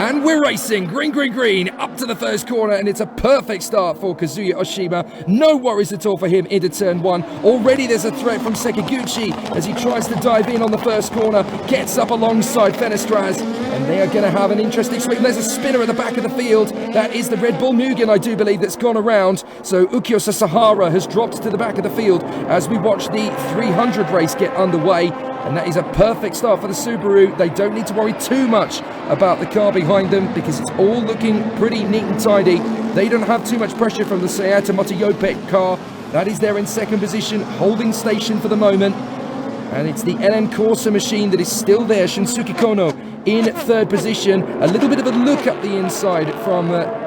And we're racing, green, up to the first corner, and it's a perfect start for Kazuya Oshima. No worries at all for him into turn one. Already there's a threat from Sekiguchi as he tries to dive in on the first corner, gets up alongside Fenestraz, and they are going to have an interesting swing. There's a spinner at the back of the field. That is the Red Bull Mugen, I do believe, that's gone around. So Ukyo Sasahara has dropped to the back of the field as we watch the 300 race get underway. And that is a perfect start for the Subaru. They don't need to worry too much about the car behind them because it's all looking pretty neat and tidy. They don't have too much pressure from the Sayata Motoyope car. That is there in second position, holding station for the moment. And it's the LM Corsa machine that is still there. Shunsuke Kono in third position. A little bit of a look up the inside from the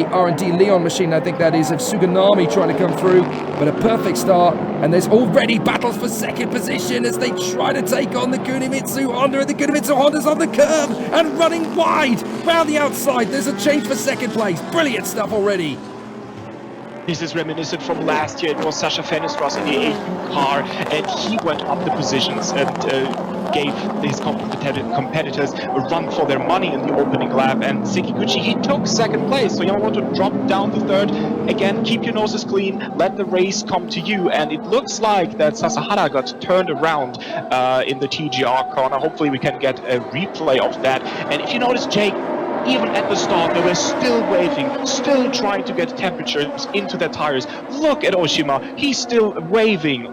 R&D Leon machine, I think that is, of Suganami trying to come through, but a perfect start. And there's already battles for second position as they try to take on the Kunimitsu Honda, and the Kunimitsu Honda's on the curb and running wide round the outside. There's a change for second place. Brilliant stuff already. This is reminiscent from last year. It was Sasha Fenestras in the 8 car, and he went up the positions and gave his competitors a run for their money in the opening lap. And Sekiguchi, he took second place, so Yamamoto dropped down to third. Again, keep your noses clean, let the race come to you. And it looks like that Sasahara got turned around in the TGR corner. Hopefully we can get a replay of that. And if you notice, Jake, even at the start, they were still waving, still trying to get temperatures into their tires. Look at Oshima, he's still waving,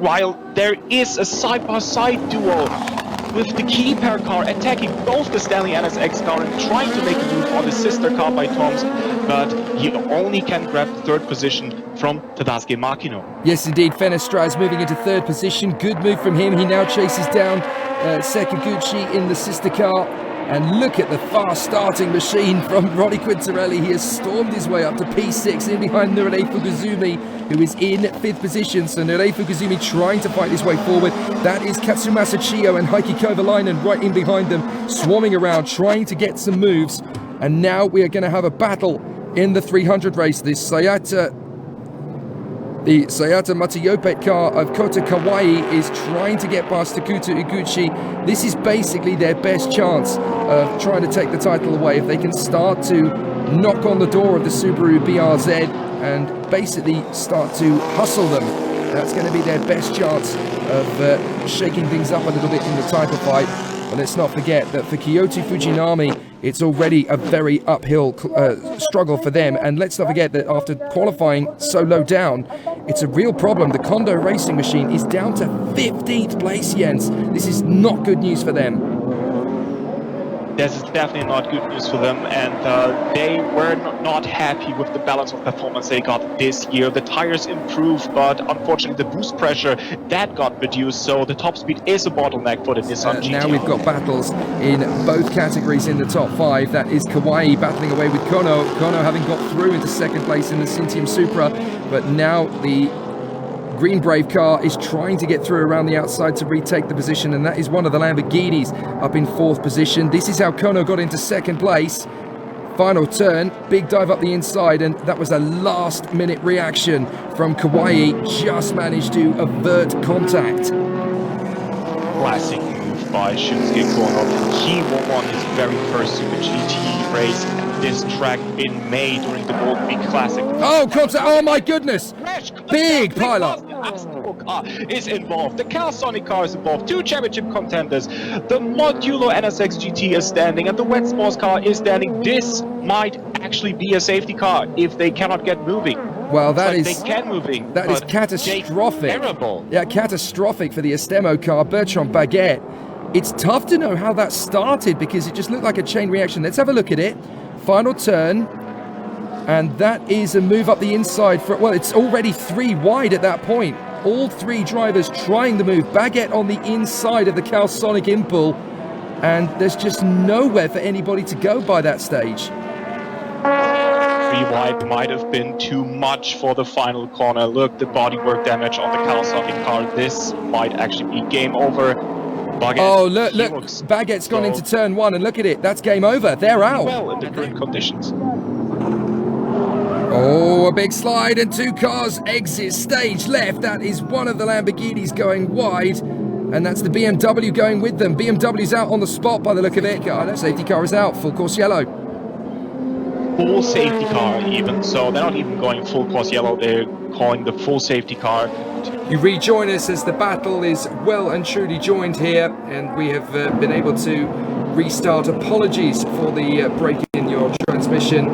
while there is a side-by-side duel with the key pair car attacking both the Stanley NSX car and trying to make a move on the sister car by Toms, but he only can grab third position from Tadasuke Makino. Yes, indeed, Fenestraz moving into third position. Good move from him. He now chases down Sekiguchi in the sister car. And look at the fast starting machine from Ronnie Quintarelli. He has stormed his way up to P6 in behind Nurei Fukuzumi, who is in 5th position. So Nurei Fukuzumi trying to fight his way forward. That is Katsumasa Chiyo and Heikki Kovalainen right in behind them, swarming around, trying to get some moves. And now we are going to have a battle in the 300 race. The Sayata Motoyope car of Kota Kawai is trying to get past Takuto Iguchi. This is basically their best chance of trying to take the title away. If they can start to knock on the door of the Subaru BRZ and basically start to hustle them, that's going to be their best chance of shaking things up a little bit in the title fight. But let's not forget that for Kyoto Fujinami, it's already a very uphill struggle for them. And let's not forget that after qualifying so low down, it's a real problem. The Kondo Racing machine is down to 15th place, Jens. This is not good news for them. This is definitely not good news for them, and they were not happy with the balance of performance they got this year. The tires improved, but unfortunately the boost pressure, that got reduced, so the top speed is a bottleneck for the Nissan GT. Now we've got battles in both categories in the top 5. That is Kawai battling away with Kono. Kono having got through into second place in the Cintium Supra, but now the Green Brave car is trying to get through around the outside to retake the position, and that is one of the Lamborghinis up in 4th position. This is how Kono got into second place. Final turn, big dive up the inside, and that was a last minute reaction from Kawai. Just managed to avert contact. Classic move by Shunsuke Kono. He won his very first Super GT race at this track in May during the Golden Week Classic. Oh, contact! Oh my goodness! Big pile-up! The car is involved. The Calisonic car is involved. 2 championship contenders. The Modulo NSX GT is standing, and the Wet Sports car is standing. This might actually be a safety car if they cannot get moving. Well, that is catastrophic. Terrible. Yeah, catastrophic for the Estemo car, Bertrand Baguette. It's tough to know how that started because it just looked like a chain reaction. Let's have a look at it. Final turn. And that is a move up the inside. Well, it's already 3 wide at that point. All 3 drivers trying the move. Baguette on the inside of the Calisonic Impul. And there's just nowhere for anybody to go by that stage. 3 wide might have been too much for the final corner. Look, the bodywork damage on the Kawasaki car. This might actually be game over. Baguette, oh, look, Baguette's gone into turn 1, and look at it. That's game over. They're out. Well, in the current conditions. Oh, a big slide and 2 cars exit stage left. That is one of the Lamborghinis going wide. And that's the BMW going with them. BMW's out on the spot by the look of it. Safety car is out, full course yellow. Full safety car even, so they're not even going full course yellow, they're calling the full safety car. You rejoin us as the battle is well and truly joined here, and we have been able to restart. Apologies for the break in your transmission.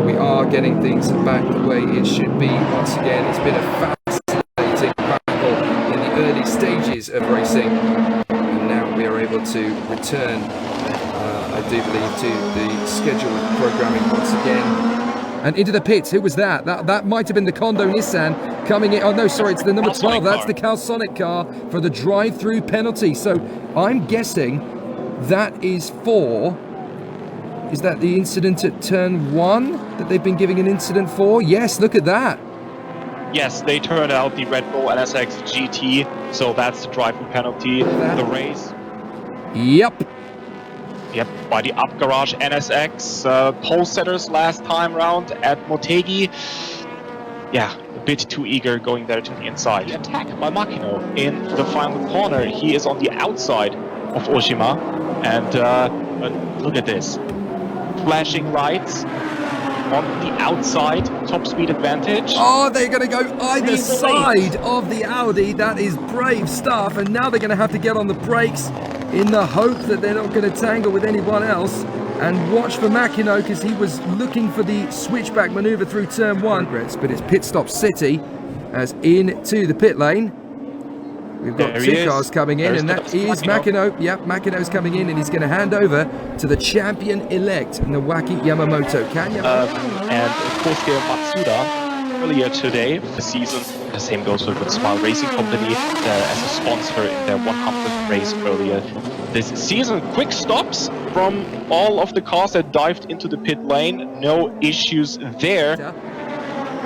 We are getting things back the way it should be once again. It's been a fascinating battle in the early stages of racing, and now we are able to return, I do believe, to the scheduled programming once again. And into the pits. Who was that? That might have been the Kondo Nissan coming in. Oh no, sorry, it's the number 12. That's the Calsonic car for the drive-through penalty. So I'm guessing that is for... Is that the incident at turn 1 that they've been giving an incident for? Yes, look at that. Yes, they turned out the Red Bull NSX GT, so that's the drive-through penalty. The race. Yep. Yep, by the Up Garage NSX pole setters last time round at Motegi. Yeah, a bit too eager going there to the inside. The attack by Makino in the final corner. He is on the outside of Oshima, and look at this. Flashing lights on the outside, top speed advantage. Oh, they're going to go either side of the Audi. That is brave stuff, and now they're going to have to get on the brakes in the hope that they're not going to tangle with anyone else. And watch for Makino, because he was looking for the switchback maneuver through turn 1. But it's pit stop city as into the pit lane. We've got two cars coming in, and that is Makino. Yep, Makino's coming in, and he's going to hand over to the champion-elect, Nawaki Yamamoto. And Kosuke Matsuda, earlier today, the season, the same goes with the Smile Racing Company as a sponsor in their 100th race earlier this season. Quick stops from all of the cars that dived into the pit lane. No issues there.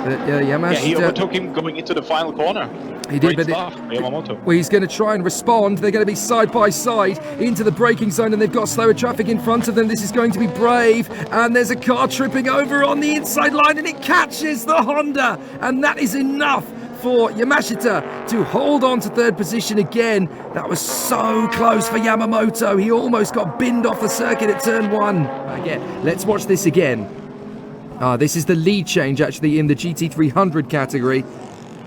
Yeah, he overtook him going into the final corner. He did, but well, he's going to try and respond. They're going to be side by side into the braking zone, and they've got slower traffic in front of them. This is going to be brave, and there's a car tripping over on the inside line, and it catches the Honda, and that is enough for Yamashita to hold on to third position again. That was so close for Yamamoto. He almost got binned off the circuit at turn 1. Again, let's watch this again. This is the lead change actually in the GT300 category.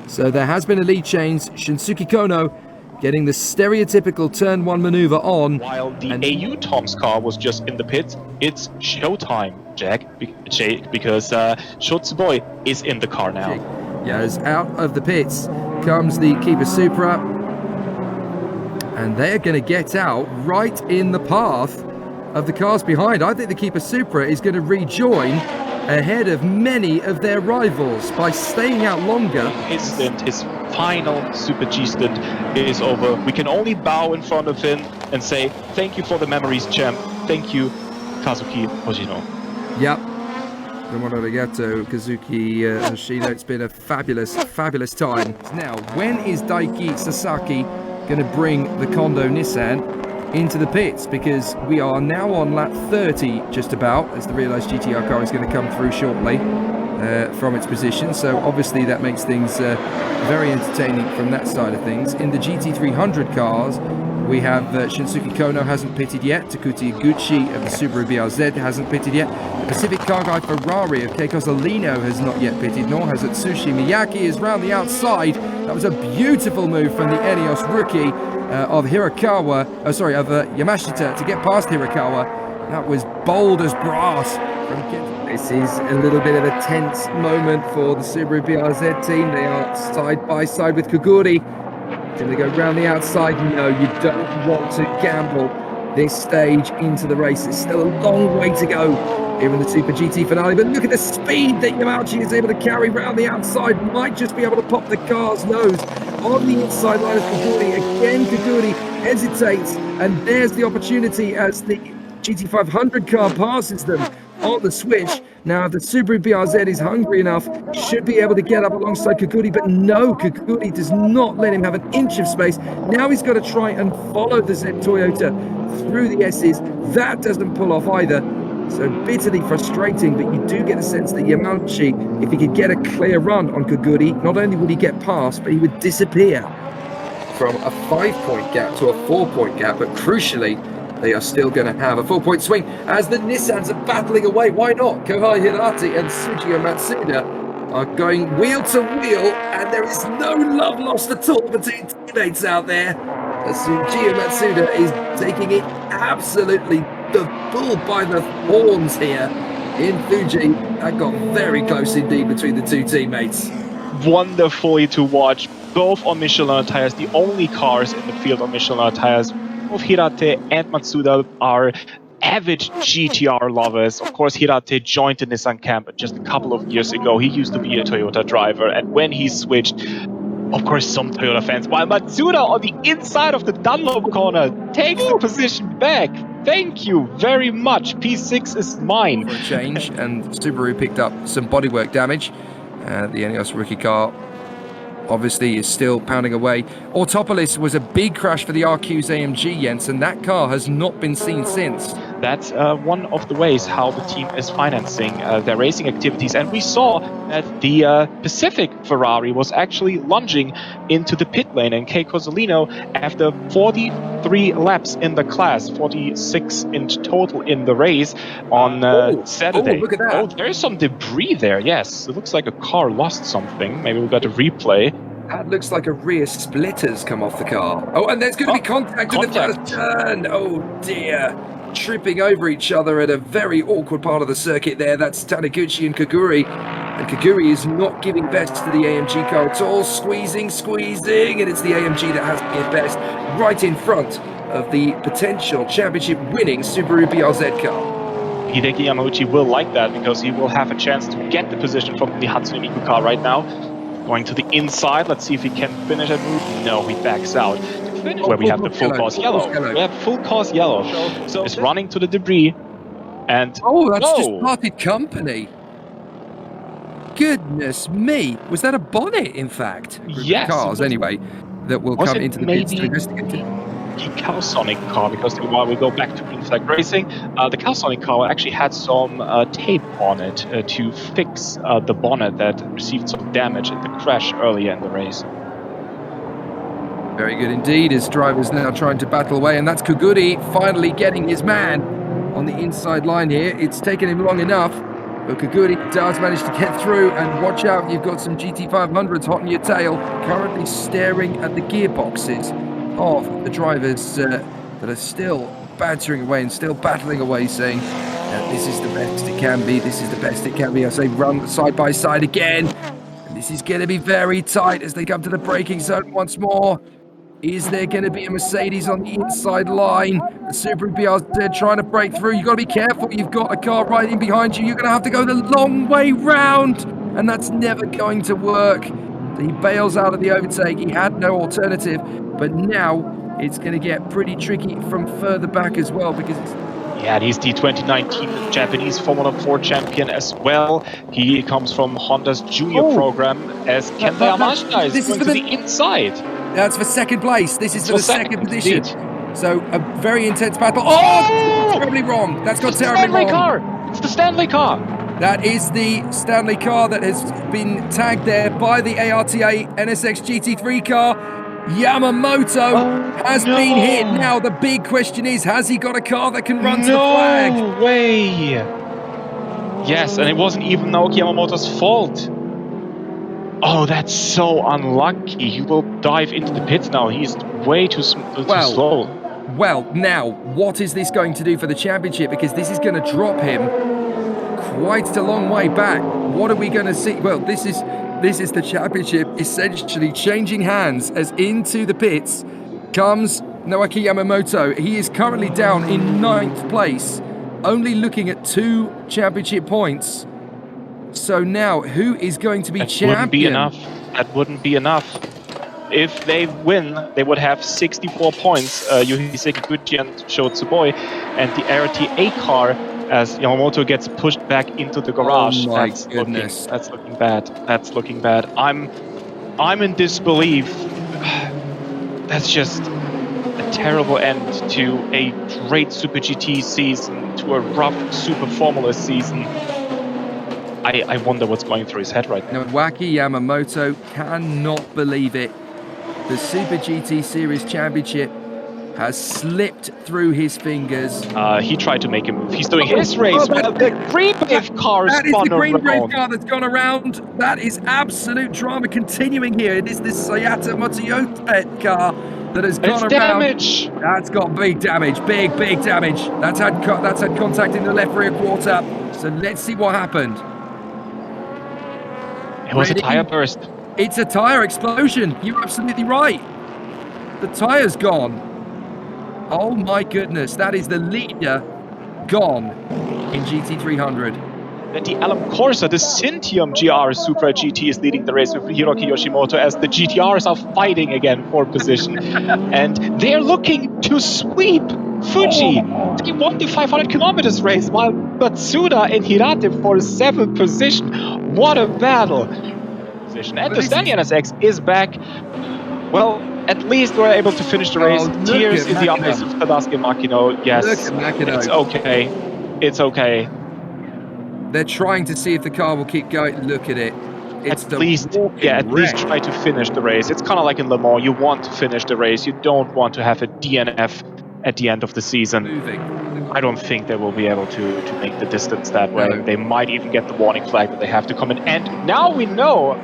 So there has been a lead change. Shinsuke Kono getting the stereotypical turn 1 maneuver on. While the AU Tom's car was just in the pit, it's showtime, Jake, because Shotsuboi is in the car now. Yeah, as out of the pits comes the Keeper Supra, and they're going to get out right in the path of the cars behind. I think the Keeper Supra is going to rejoin ahead of many of their rivals by staying out longer. His final Super G stint is over. We can only bow in front of him and say, thank you for the memories, champ. Thank you, Kazuki Hoshino. Yep. Arigato, Kazuki Hoshino. It's been a fabulous, fabulous time. Now, when is Daiki Sasaki going to bring the Kondo Nissan into the pits? Because we are now on lap 30 just about, as the realised GTR car is going to come through shortly from its position. So obviously that makes things very entertaining from that side of things. In the GT300 cars, we have Shinsuke Kono hasn't pitted yet. Takuti Iguchi of the Subaru BRZ hasn't pitted yet. The Pacific Car Guy Ferrari of Keiko Zolino has not yet pitted, nor has Atsushi Miyake. Is round the outside. That was a beautiful move from the Enios rookie of Hirakawa, of Yamashita to get past Hirakawa. That was bold as brass from Kenta. This is a little bit of a tense moment for the Subaru BRZ team. They are side by side with Koguri. Can they go round the outside? No, you don't want to gamble this stage into the race. It's still a long way to go here in the Super GT finale, but look at the speed that Yamauchi is able to carry round the outside. Might just be able to pop the car's nose on the inside line of Koguri. Again, Koguri hesitates, and there's the opportunity as the GT500 car passes them on the switch. Now, the Subaru BRZ is hungry enough, should be able to get up alongside Koguri, but no, Koguri does not let him have an inch of space. Now he's got to try and follow the Z Toyota through the S's. That doesn't pull off either. So bitterly frustrating, but you do get a sense that Yamauchi, if he could get a clear run on Koguri, not only would he get past, but he would disappear from a 5-point gap to a 4-point gap, but crucially, they are still going to have a 4-point swing as the Nissans are battling away. Why not? Kohai Hirate and Tsujiya Matsuda are going wheel to wheel, and there is no love lost at all between teammates out there. As Tsujiya Matsuda is taking it absolutely the bull by the horns here in Fuji. That got very close indeed between the two teammates. Wonderfully to watch, both on Michelin tires, the only cars in the field on Michelin tires. Both Hirate and Matsuda are avid GTR lovers. Of course, Hirate joined the Nissan camp just a couple of years ago. He used to be a Toyota driver, and when he switched, of course, some Toyota fans, while Matsuda on the inside of the Dunlop corner takes the position back. Thank you very much. P6 is mine. For a change, and Subaru picked up some bodywork damage. The Ineos rookie car obviously is still pounding away. Autopolis was a big crash for the RQ's AMG, Jens, and that car has not been seen since. That's one of the ways how the team is financing their racing activities. And we saw that the Pacific Ferrari was actually lunging into the pit lane. And Kei Cozzolino, after 43 laps in the class, 46 in total in the race on Saturday. Oh, look at that. Oh, there's some debris there. Yes, it looks like a car lost something. Maybe we got a replay. That looks like a rear splitter's come off the car. Oh, and there's going to be contact in the first turn. Oh, dear. Tripping over each other at a very awkward part of the circuit there. That's Taniguchi and Kaguri. And Kaguri is not giving best to the AMG car at all. Squeezing, and it's the AMG that has to give best right in front of the potential championship-winning Subaru BRZ car. Hideki Yamauchi will like that because he will have a chance to get the position from the Hatsune Miku car right now. Going to the inside, let's see if he can finish that move. No, he backs out. Where we have the full course yellow. We have full course yellow. So it's running to the debris. And that's just parted company. Goodness me. Was that a bonnet, in fact? Yes. Cars, anyway, that will come into the pits to investigate it. The Calsonic car, because while we go back to Green Flag Racing, the Calsonic car actually had some tape on it to fix the bonnet that received some damage in the crash earlier in the race. Very good indeed. His driver's now trying to battle away, and that's Koguri finally getting his man on the inside line here. It's taken him long enough, but Koguri does manage to get through, and watch out, you've got some GT500s hot in your tail, currently staring at the gearboxes of the drivers that are still bantering away and still battling away, saying this is the best it can be, this is the best it can be. I say run side by side again, and this is going to be very tight as they come to the braking zone once more. Is there going to be a Mercedes on the inside line? The Subaru BRZ trying to break through. You've got to be careful. You've got a car right in behind you. You're going to have to go the long way round, and that's never going to work. So he bails out of the overtake. He had no alternative, but now it's going to get pretty tricky from further back as well, because it's... Yeah, and he's the 2019 Japanese Formula 4 champion as well. He comes from Honda's junior program as Kenta Yamashita is going to the inside. That's for second place. This is for the second position. Indeed. So a very intense battle. Oh! Terribly wrong. That's got terribly wrong. It's the Stanley car. That is the Stanley car that has been tagged there by the ARTA NSX GT3 car. Yamamoto has been hit. Now the big question is, has he got a car that can run to the flag? No way. Yes, and it wasn't even Naoki Yamamoto's fault. Oh, that's so unlucky. He will dive into the pits now. He's way too slow. Well, now, what is this going to do for the championship? Because this is going to drop him quite a long way back. What are we going to see? Well, this is the championship essentially changing hands as into the pits comes Naoki Yamamoto. He is currently down in 9th place, only looking at 2 championship points. So now, who is going to be champion? That wouldn't be enough. If they win, they would have 64 points. Yuhi Sekiguchi and Sho Tsuboi, and the RTA car as Yamamoto gets pushed back into the garage. Oh my goodness. That's looking bad. That's looking bad. I'm in disbelief. That's just a terrible end to a great Super GT season, to a rough Super Formula season. I wonder what's going through his head right now. Wacky Yamamoto cannot believe it. The Super GT Series Championship has slipped through his fingers. He tried to make a move. He's doing his race while the green wave car That is spun the green wave around. car that's gone around. That is absolute drama continuing here. It is this Sayata Motoyote car that has gone around. Damage. That's got big damage, big damage. That's had contact in the left rear quarter. So let's see what happened. It was a tire burst. It's a tire explosion. You're absolutely right. The tire's gone. Oh my goodness, that is the leader gone in GT300. And the Alam Corsa, the Cintium GR Supra GT, is leading the race with Hiroki Yoshimoto as the GTRs are fighting again for position. And they're looking to sweep Fuji. They won the 500 kilometers race while Matsuda and Hirate for 7th position. What a battle. And the Stanley NSX is back. Well, at least we're able to finish the race. Tears in the eyes of Tadasuke Makino. Yes, it's okay. It's okay. They're trying to see if the car will keep going. Look at it. It's at least try to finish the race. It's kind of like in Le Mans. You want to finish the race. You don't want to have a DNF at the end of the season. I don't think they will be able to make the distance that way. They might even get the warning flag that they have to come in. And now we know,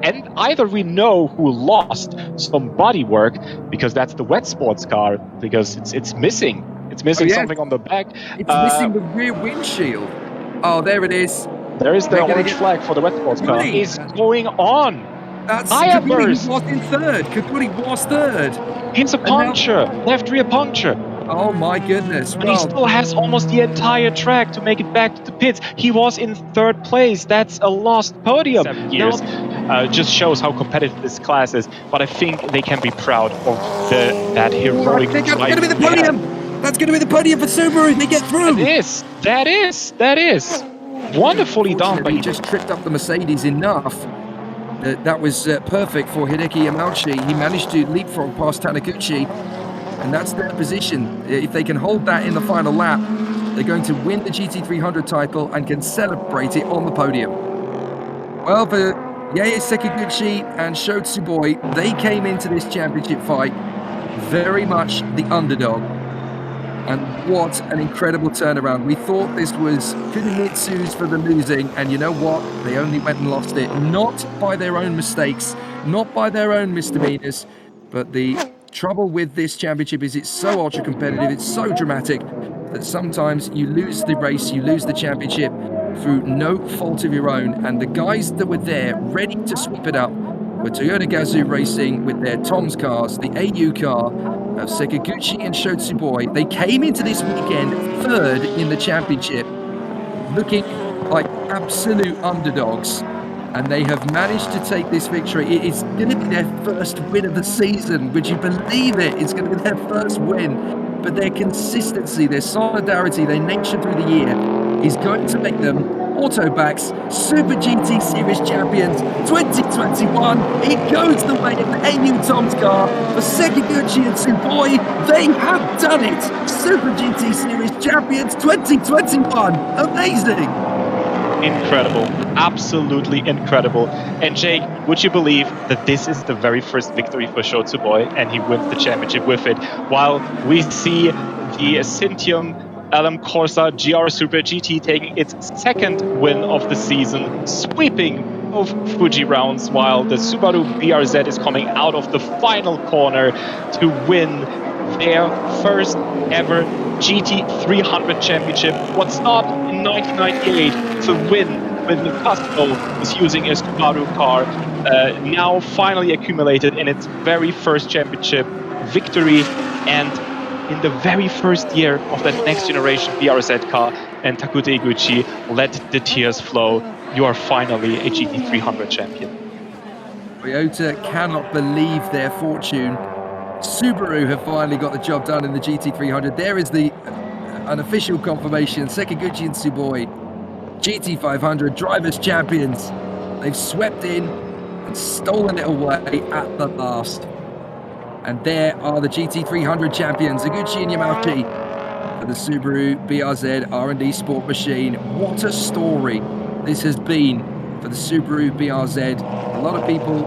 and either we know who lost some bodywork, because that's the wet sports car, because it's missing. It's missing something on the back. It's missing the rear windshield. Oh, there it is. There is the orange flag for the wet sports car. What is going on? That's Kaguri was in third. Kaguri was third. It's a puncture. Left rear puncture. Oh my goodness. But he still has almost the entire track to make it back to the pits. He was in third place. That's a lost podium. 7 years. Just shows how competitive this class is. But I think they can be proud of that heroic That's going to be the podium. That's going to be the podium for Subaru. They get through. That is. Wonderfully done. But he just tripped up the Mercedes enough. That was perfect for Hideki Yamauchi. He managed to leapfrog past Taniguchi. And that's their position. If they can hold that in the final lap, they're going to win the GT300 title and can celebrate it on the podium. Well, for Yaya Sekiguchi and Sho Tsuboi, they came into this championship fight very much the underdog. And what an incredible turnaround. We thought this was Kunimitsu's for the losing, and you know what? They only went and lost it, not by their own mistakes, not by their own misdemeanors, but the trouble with this championship is it's so ultra competitive, it's so dramatic that sometimes you lose the race, you lose the championship through no fault of your own. And the guys that were there ready to sweep it up were Toyota Gazoo Racing with their Tom's cars, the AU car of Sekiguchi and Sho Tsuboi. They came into this weekend third in the championship, looking like absolute underdogs. And they have managed to take this victory. It is going to be their first win of the season. Would you believe it? It's going to be their first win. But their consistency, their solidarity, their nature through the year is going to make them Autobac's Super GT Series champions 2021. It goes the way of the AU Tom's car for Sekiguchi and Tsuboi. They have done it. Super GT Series champions 2021. Amazing. Incredible, absolutely incredible. And Jake, would you believe that this is the very first victory for Sho Tsuboi and he wins the championship with it, while we see the Cintium Alam Corsa GR Super GT taking its second win of the season, sweeping both Fuji rounds, while the Subaru BRZ is coming out of the final corner to win their first ever GT300 championship. What started in 1998 to win when Casco was using a Subaru car, now finally accumulated in its very first championship victory, and in the very first year of that next generation BRZ car, and Takute Iguchi let the tears flow. You are finally a GT300 champion. Toyota cannot believe their fortune. Subaru have finally got the job done in the GT300. There is the unofficial confirmation. Sekiguchi and Tsuboi, GT500 drivers champions. They've swept in and stolen it away at the last. And there are the GT300 champions, Iguchi and Yamauchi, for the Subaru BRZ R&D Sport Machine. What a story this has been for the Subaru BRZ. A lot of people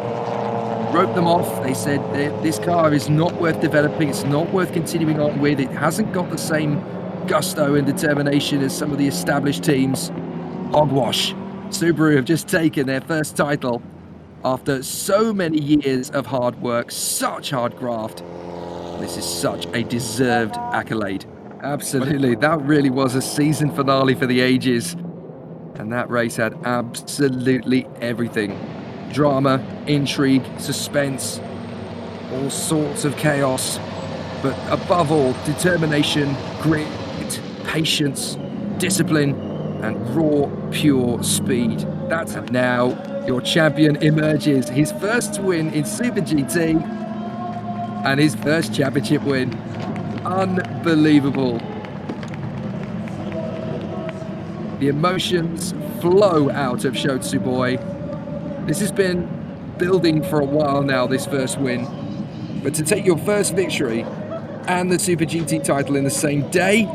wrote them off. They said this car is not worth developing. It's not worth continuing on with. It hasn't got the same gusto and determination as some of the established teams. Hogwash. Subaru have just taken their first title after so many years of hard work, such hard graft. This is such a deserved accolade. Absolutely, that really was a season finale for the ages. And that race had absolutely everything. Drama, intrigue, suspense, all sorts of chaos. But above all, determination, grit, patience, discipline, and raw, pure speed. That's now your champion emerges. His first win in Super GT and his first championship win. Unbelievable. The emotions flow out of Shotsuboi. This has been building for a while now, this first win. But to take your first victory and the Super GT title in the same day,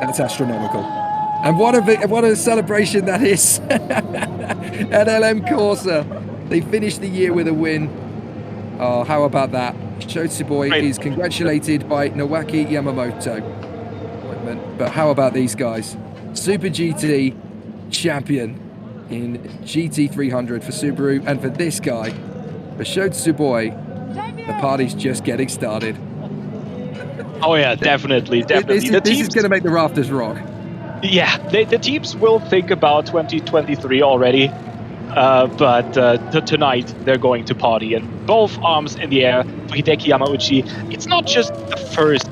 that's astronomical. And what a celebration that is at LM Corsa. They finished the year with a win. Oh, how about that? Shotsuboi is congratulated by Naoki Yamamoto. But how about these guys? Super GT champion in GT300 for Subaru, and for this guy, for Shotsuboi, the party's just getting started. Oh yeah, definitely. This is going to make the rafters rock. Yeah, the teams will think about 2023 already, but tonight they're going to party, and both arms in the air for Hideki Yamauchi. It's not just the first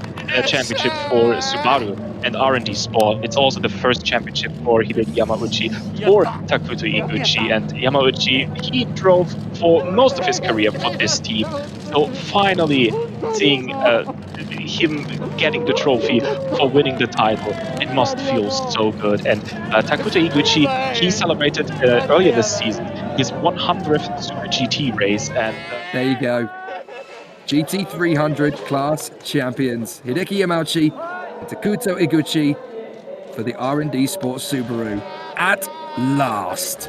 championship for Subaru and R&D Sport, it's also the first championship for Hideki Yamauchi for Takuto Iguchi. And Yamauchi, he drove for most of his career for this team, so finally seeing him getting the trophy for winning the title, it must feel so good. And Takuto Iguchi, he celebrated earlier this season his 100th Super GT race, and there you go. GT300 class champions Hideki Yamauchi and Takuto Iguchi for the R&D Sport Subaru at last.